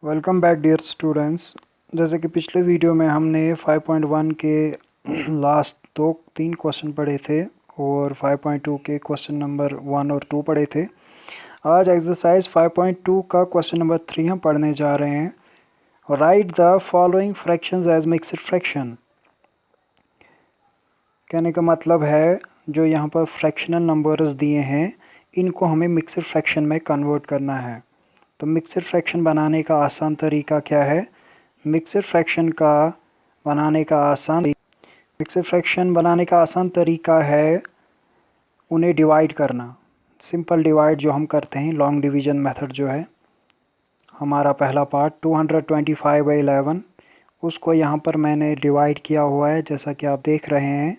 Welcome back dear students. जैसे कि पिछले वीडियो में हमने 5.1 के लास्ट तीन क्वेश्चन पढ़े थे और 5.2 के क्वेश्चन नंबर 1 और 2 पढ़े थे। आज एक्सरसाइज 5.2 का क्वेश्चन नंबर 3 हम पढ़ने जा रहे हैं। Write the following fractions as mixed fraction. कहने का मतलब है जो यहाँ पर फ्रैक्शनल नंबर्स दिए हैं इनको हमें मिक्स्ड फ्रैक्शन में कन्वर्ट करना है। तो मिक्स्ड फ्रैक्शन बनाने का आसान तरीका क्या है? मिक्स्ड फ्रैक्शन बनाने का आसान तरीका है उन्हें डिवाइड करना। सिंपल डिवाइड जो हम करते हैं, लॉन्ग डिवीजन मेथड जो है हमारा पहला पार्ट 225/11, उसको यहाँ पर मैंने डिवाइड किया हुआ है जैसा कि आप देख रहे हैं।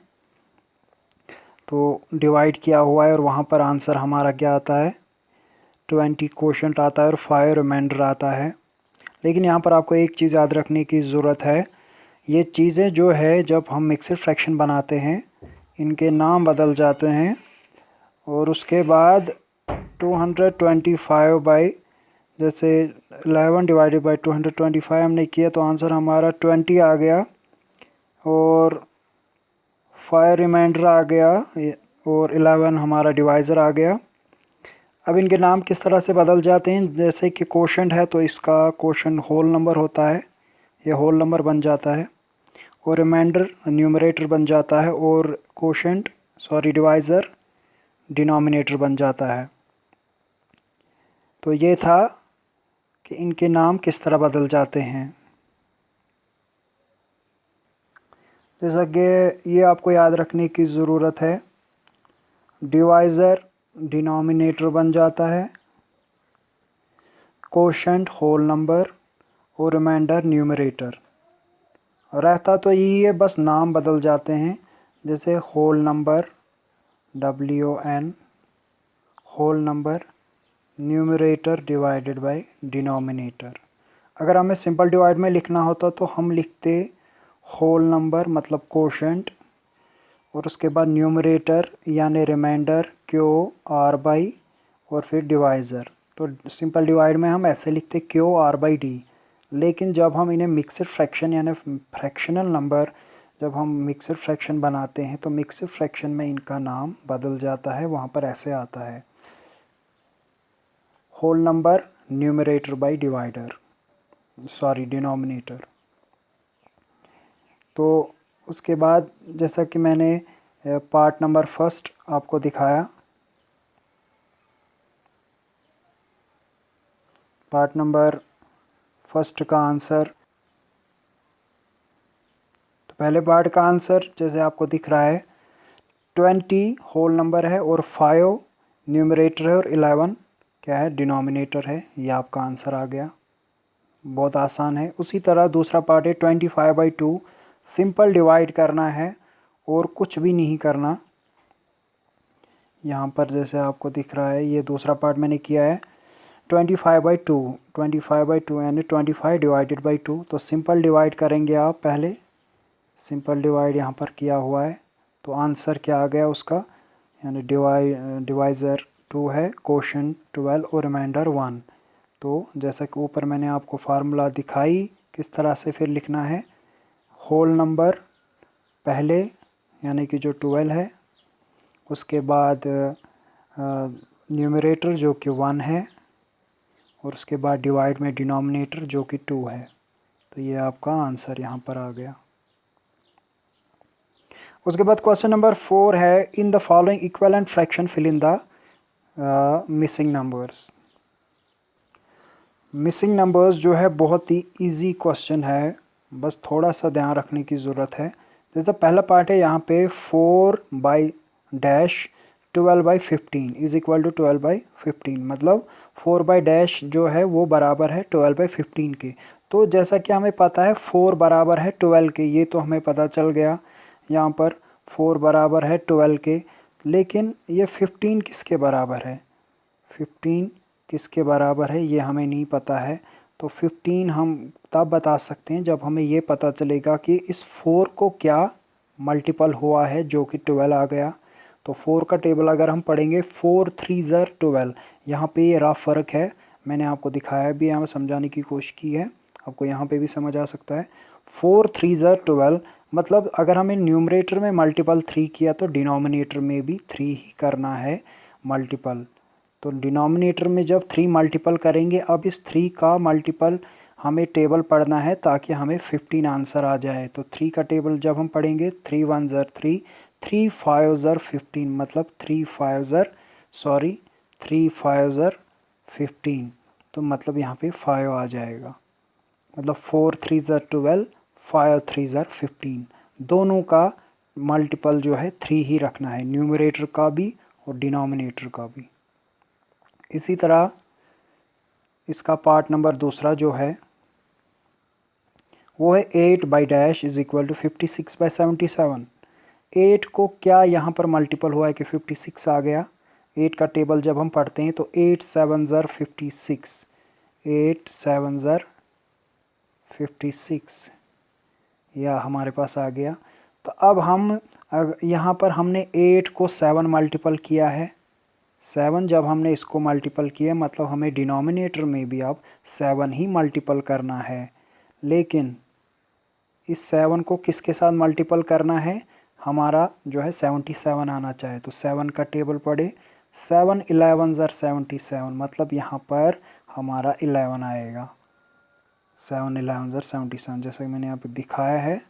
तो डिवाइड किया हुआ है और वहाँ पर आंसर हमारा क्या आता है? 20 क्वोशंट आता है और 5 रिमाइंडर आता है। लेकिन यहाँ पर आपको एक चीज़ याद रखने की ज़रूरत है, ये चीज़ें जो है जब हम मिक्स्ड फ्रैक्शन बनाते हैं इनके नाम बदल जाते हैं। और उसके बाद 225 बाई जैसे 11 डिवाइडेड बाई 225 हमने किया तो आंसर हमारा 20 आ गया और 5 रिमाइंडर आ गया और 11 हमारा डिवाइज़र आ गया। अब इनके नाम किस तरह से बदल जाते हैं? जैसे कि क्वोशंट है तो इसका क्वोशंट होल नंबर होता है, ये होल नंबर बन जाता है, और रिमाइंडर न्यूमरेटर बन जाता है और डिवाइज़र डिनोमिनेटर बन जाता है। तो ये था कि इनके नाम किस तरह बदल जाते हैं। जैसा कि ये आपको याद रखने की ज़रूरत है, डिवाइज़र डिनोमिनेटर बन जाता है, क्वोशंट होल नंबर और रिमाइंडर न्यूमरेटर। रहता तो यही है, बस नाम बदल जाते हैं। जैसे whole number WN, whole number, numerator divided by denominator. अगर हमें सिंपल डिवाइड में लिखना होता तो हम लिखते होल नंबर मतलब क्वोशंट और उसके बाद न्यूमरेटर यानी रिमाइंडर QR/, और फिर डिवाइज़र। तो सिंपल डिवाइड में हम ऐसे लिखते QR/D। लेकिन जब हम इन्हें मिक्स्ड फ्रैक्शन यानी फ्रैक्शनल नंबर जब हम मिक्स्ड फ्रैक्शन बनाते हैं तो मिक्स्ड फ्रैक्शन में इनका नाम बदल जाता है। वहाँ पर ऐसे आता है whole number numerator by denominator. तो उसके बाद जैसा कि मैंने पार्ट नंबर फर्स्ट आपको दिखाया, पार्ट नंबर फर्स्ट का आंसर, तो पहले पार्ट का आंसर जैसे आपको दिख रहा है 20 होल नंबर है और 5 न्यूमरेटर है और 11 क्या है? डिनोमिनेटर है। ये आपका आंसर आ गया, बहुत आसान है। उसी तरह दूसरा पार्ट है 25/2, सिंपल डिवाइड करना है और कुछ भी नहीं करना। यहाँ पर जैसे आपको दिख रहा है ये दूसरा पार्ट मैंने किया है 25/2 यानी 25 डिवाइडेड बाई 2। तो सिंपल डिवाइड करेंगे आप पहले, सिंपल डिवाइड यहाँ पर किया हुआ है तो आंसर क्या आ गया उसका, यानी डिवाइज़र 2 है, क्वोशंट 12 और रिमाइंडर 1। तो जैसा कि ऊपर मैंने आपको फार्मूला दिखाई किस तरह से फिर लिखना है, होल नंबर पहले यानी कि जो 12 है, उसके बाद न्यूमरेटर जो कि 1 है और उसके बाद डिवाइड में डिनोमिनेटर जो कि 2 है। तो ये आपका आंसर यहाँ पर आ गया। उसके बाद क्वेश्चन नंबर 4 है in the following equivalent fraction fill in the missing numbers. Missing numbers जो है बहुत ही इजी क्वेश्चन है, बस थोड़ा सा ध्यान रखने की ज़रूरत है। जैसे पहला पार्ट है यहाँ पे 4/-12/15 इज इक्वल टू 12/15, मतलब 4/- जो है वो बराबर है 12/15 के। तो जैसा कि हमें पता है 4 बराबर है 12 के, ये तो हमें पता चल गया। यहाँ पर 4 बराबर है 12 के, लेकिन ये 15 किसके बराबर है? 15 किसके बराबर है ये हमें नहीं पता है। तो 15 हम तब बता सकते हैं जब हमें ये पता चलेगा कि इस 4 को क्या मल्टीपल हुआ है जो कि 12 आ गया। तो 4 का टेबल अगर हम पढ़ेंगे 4 3 ज़र 12, यहाँ पे ये रफ फ़र्क है, मैंने आपको दिखाया भी, यहाँ समझाने की कोशिश की है, आपको यहाँ पे भी समझ आ सकता है। 4 3 12, मतलब अगर हमें न्यूमरेटर में मल्टीपल 3 किया तो डिनोमिनेटर में भी 3 ही करना है मल्टीपल। तो डिनोमिनेटर में जब 3 मल्टीपल करेंगे, अब इस 3 का मल्टीपल हमें टेबल पढ़ना है ताकि हमें 15 आंसर आ जाए। तो 3 का टेबल जब हम पढ़ेंगे, 3 1 ज़र 3, 3 5 ज़र 15, मतलब 3 5 ज़र 15, तो मतलब यहाँ पे 5 आ जाएगा। मतलब 4 3 ज़र 12, 5 3 ज़र 15, दोनों का मल्टीपल जो है 3 ही रखना है, न्यूमरेटर का भी और डिनोमिनेटर का भी। इसी तरह इसका पार्ट नंबर दूसरा जो है वो है 8 by dash is equal to 56 by 77। 8 को क्या यहाँ पर मल्टीपल हुआ है कि 56 आ गया। 8 का टेबल जब हम पढ़ते हैं तो 8 7 ज़र 56, 8 7 ज़र 56 या हमारे पास आ गया। तो अब हम यहाँ पर हमने 8 को 7 मल्टीपल किया है, 7 जब हमने इसको मल्टीपल किया मतलब हमें डिनोमिनेटर में भी अब 7 ही मल्टीपल करना है। लेकिन इस 7 को किसके साथ मल्टीपल करना है, हमारा जो है 77 आना चाहिए। तो 7 का टेबल पढ़े, 7 11 ज़र 77, मतलब यहाँ पर हमारा 11 आएगा। 7 11 ज़र 77, जैसे मैंने यहाँ पे दिखाया है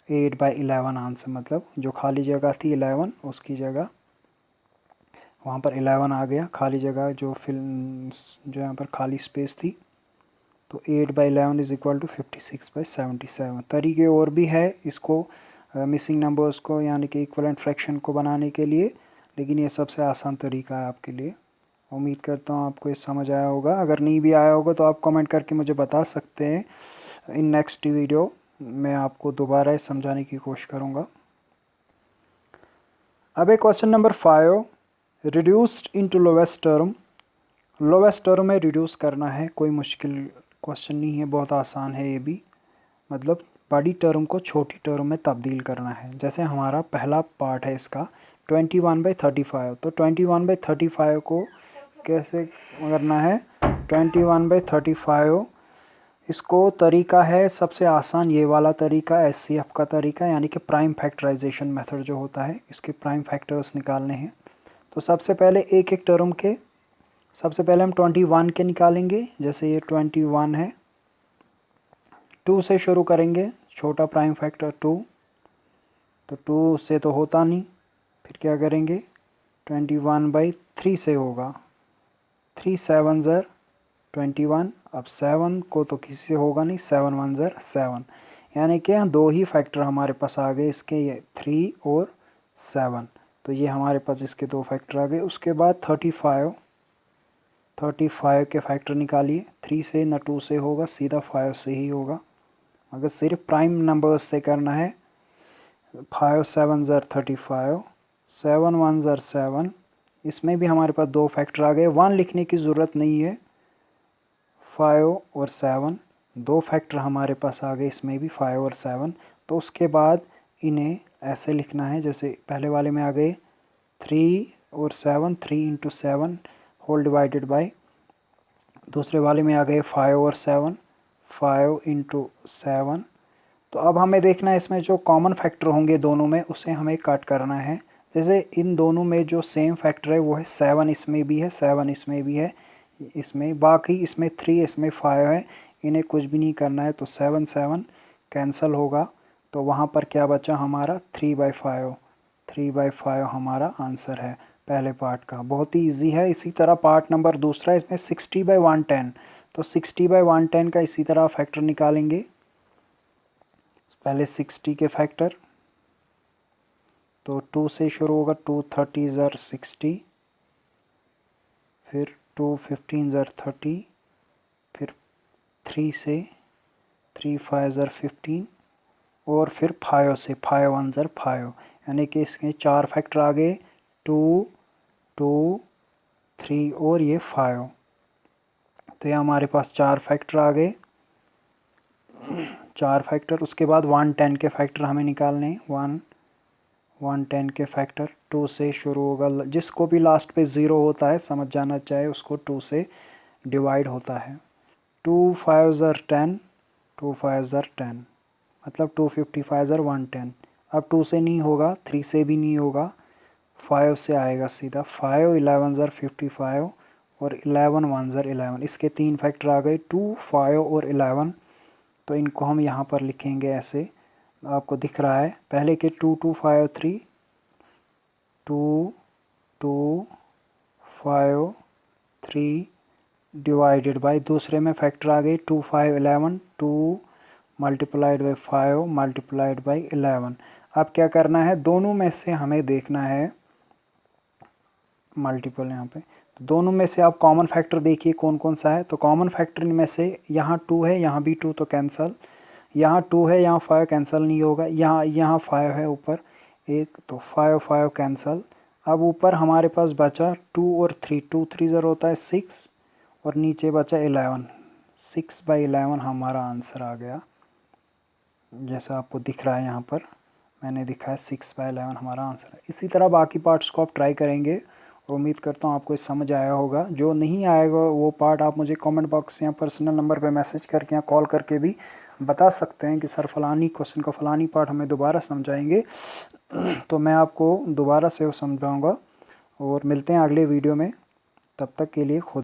8 बाई 11 आंसर, मतलब जो खाली जगह थी 11 उसकी जगह वहाँ पर 11 आ गया, खाली जगह जो जो यहाँ पर खाली स्पेस थी। तो 8 by 11 is equal to 56 by 77। तरीके और भी है इसको मिसिंग नंबर्स को यानी कि इक्वलेंट फ्रैक्शन को बनाने के लिए, लेकिन ये सबसे आसान तरीका है आपके लिए। उम्मीद करता हूँ आपको ये समझ आया होगा। अगर नहीं भी आया होगा तो आप कमेंट करके मुझे बता सकते हैं। इन नेक्स्ट वीडियो मैं आपको दोबारा समझाने की कोशिश करूँगा। अब एक question number 5, reduced into lowest term. Lowest term में रिड्यूस करना है, कोई मुश्किल क्वेश्चन नहीं है, बहुत आसान है ये भी। मतलब बड़ी टर्म को छोटी टर्म में तब्दील करना है। जैसे हमारा पहला पार्ट है इसका 21/35, तो 21/35 को कैसे करना है, 21/35 इसको तरीका है सबसे आसान ये वाला तरीका, SCF का तरीका, यानी कि प्राइम फैक्टराइजेशन मेथड जो होता है, इसके प्राइम फैक्टर्स निकालने हैं। तो सबसे पहले एक एक टर्म के, सबसे पहले हम 21 के निकालेंगे। जैसे ये 21 है, 2 से शुरू करेंगे, छोटा प्राइम फैक्टर 2, तो 2 से तो होता नहीं, फिर क्या करेंगे 21/3 से होगा, 3 7 ज़र 21, अब 7 को तो किसी से होगा नहीं, 7 1 ज़र 7, यानी कि दो ही फैक्टर हमारे पास आ गए इसके, ये 3 और 7, तो ये हमारे पास इसके दो फैक्टर आ गए। उसके बाद 35 के फैक्टर निकालिए, 3 से न 2 से होगा, सीधा 5 से ही होगा। अगर सिर्फ प्राइम नंबर्स से करना है, 5 7 ज़र 35, 7 1 ज़र 7, इसमें भी हमारे पास दो फैक्टर आ गए, 1 लिखने की ज़रूरत नहीं है। 5 और 7 दो फैक्टर हमारे पास आ गए, इसमें भी 5 और 7। तो उसके बाद इन्हें ऐसे लिखना है जैसे पहले वाले में आ गए 3 और 7, 3 × 7 होल डिवाइडेड बाय, दूसरे वाले में आ गए 5 और 7, 5 × 7। तो अब हमें देखना है इसमें जो कॉमन फैक्टर होंगे दोनों में, उसे हमें कट करना है। जैसे इन दोनों में जो सेम फैक्टर है वो है 7, इसमें भी है 7, इसमें भी है, इसमें बाकी इसमें 3, इसमें 5 है, इन्हें कुछ भी नहीं करना है। तो 7 7 कैंसिल होगा, तो वहाँ पर क्या बचा हमारा 3/5, 3/5 हमारा आंसर है पहले पार्ट का। बहुत ही इजी है। इसी तरह पार्ट नंबर दूसरा, इसमें 60/110, तो 60/110 का इसी तरह फैक्टर निकालेंगे। पहले 60 के फैक्टर, तो 2 से शुरू होगा, 2 30 ज़र 60, फिर 2 15 ज़र 30, फिर 3 से 3 5 ज़र 15, और फिर 5 से 5 1 ज़र 5, यानी कि इसके 4 फैक्टर आ गए, 2 2 3 और ये 5। तो ये हमारे पास 4 फैक्टर आ गए, 4 फैक्टर। उसके बाद 110 के फैक्टर हमें निकालने हैं, 1 110 के फैक्टर 2 से शुरू होगा, जिसको भी लास्ट पे 0 होता है समझ जाना चाहिए उसको 2 से डिवाइड होता है। 2 5 ज़र 10, 2 5 ज़र 10, मतलब 255 ज़र 110। अब 2 से नहीं होगा, 3 से भी नहीं होगा, 5 से आएगा सीधा। 5 11 ज़र 55 और 11 1 ज़र 11, इसके 3 फैक्टर आ गए 2 5 और 11। तो इनको हम यहाँ पर लिखेंगे ऐसे, आपको दिख रहा है पहले के 2 2 5 3, 2 2 5 3 डिवाइडेड बाय, दूसरे में फैक्टर आ गई 2 5 11, 2 मल्टीप्लाइड बाई 5 मल्टीप्लाइड बाई 11। अब क्या करना है, दोनों में से हमें देखना है मल्टीपल यहाँ पे, तो दोनों में से आप कॉमन फैक्टर देखिए कौन कौन सा है। तो कॉमन फैक्टर में से यहाँ 2 है, यहाँ भी 2 तो कैंसल, यहाँ 2 है, यहाँ 5 कैंसिल नहीं होगा, यहाँ 5 है ऊपर एक, तो 5 5 कैंसिल। अब ऊपर हमारे पास बचा 2 और 3, 2 3 ज़र होता है 6 और नीचे बचा 11, 6/11 हमारा आंसर आ गया। जैसा आपको दिख रहा है यहाँ पर मैंने दिखाया 6/11 हमारा आंसर है। इसी तरह बाकी पार्ट्स को आप ट्राई करेंगे और उम्मीद करता हूँ आपको समझ आया होगा। जो नहीं आएगा वो पार्ट आप मुझे कमेंट बॉक्स या पर्सनल नंबर पे मैसेज करके या कॉल करके भी बता सकते हैं कि सर फलानी क्वेश्चन का फलानी पार्ट हमें दोबारा समझाएंगे तो मैं आपको दोबारा से वो समझाऊँगा। और मिलते हैं अगले वीडियो में, तब तक के लिए खुद